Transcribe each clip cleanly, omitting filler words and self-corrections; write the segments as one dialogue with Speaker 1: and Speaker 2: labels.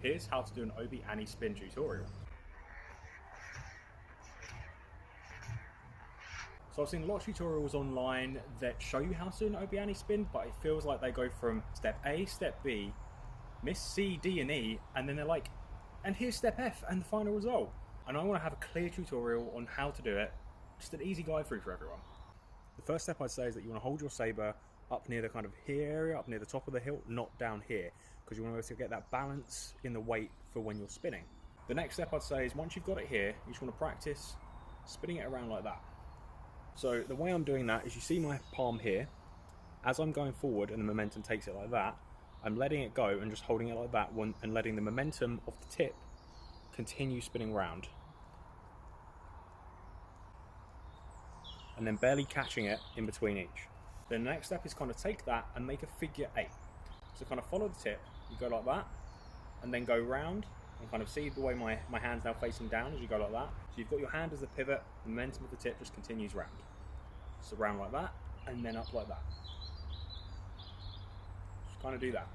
Speaker 1: Here's how to do an Obi Ani Spin tutorial. So I've seen a lot of tutorials online that show you how to do an Obi Ani Spin, but it feels like they go from step A, step B, miss C, D and E, and then they're like, and here's step F and the final result. And I want to have a clear tutorial on how to do it, just an easy guide through for everyone. The first step I'd say is that you want to hold your saber up near the kind of here area, up near the top of the hilt, not down here, because you want to be able to get that balance in the weight for when you're spinning. The next step I'd say is once you've got it here, you just want to practice spinning it around like that. So the way I'm doing that is you see my palm here. As I'm going forward and the momentum takes it like that, I'm letting it go and just holding it like that and letting the momentum of the tip continue spinning round. And then barely catching it in between each. Then the next step is kind of take that and make a figure 8. So kind of follow the tip, you go like that, and then go round, and kind of see the way my hand's now facing down as you go like that. So you've got your hand as the pivot, the momentum of the tip just continues round. So round like that, and then up like that. Just kind of do that.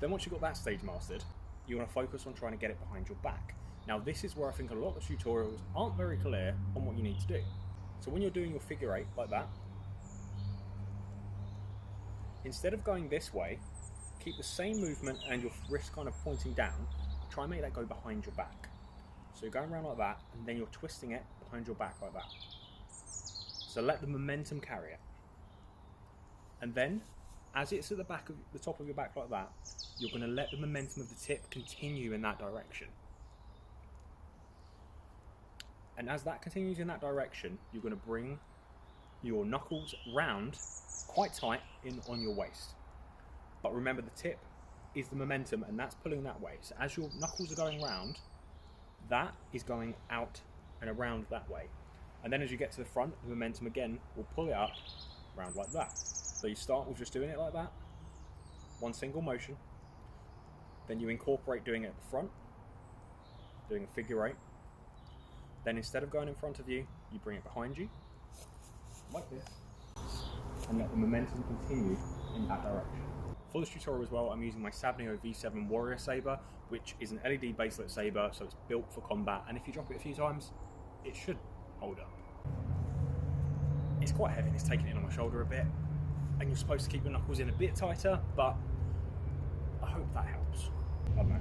Speaker 1: Then once you've got that stage mastered, you want to focus on trying to get it behind your back. Now this is where I think a lot of the tutorials aren't very clear on what you need to do. So when you're doing your figure 8 like that, instead of going this way, keep the same movement and your wrist kind of pointing down, try and make that go behind your back. So you're going around like that, and then you're twisting it behind your back like that. So let the momentum carry it. And then, as it's at the top of your back like that, you're going to let the momentum of the tip continue in that direction. And as that continues in that direction, you're going to bring your knuckles round quite tight in on your waist. But remember, the tip is the momentum and that's pulling that way. So as your knuckles are going round, that is going out and around that way. And then as you get to the front, the momentum again will pull it up round like that. So you start with just doing it like that, one single motion. Then you incorporate doing it at the front, doing a figure 8. Then instead of going in front of you, you bring it behind you, like this, and let the momentum continue in that direction. For this tutorial as well, I'm using my Sabneo V7 Warrior Saber, which is an LED baselit saber, so it's built for combat, and if you drop it a few times, it should hold up. It's quite heavy and it's taking it in on my shoulder a bit, and you're supposed to keep your knuckles in a bit tighter, but I hope that helps. I don't know.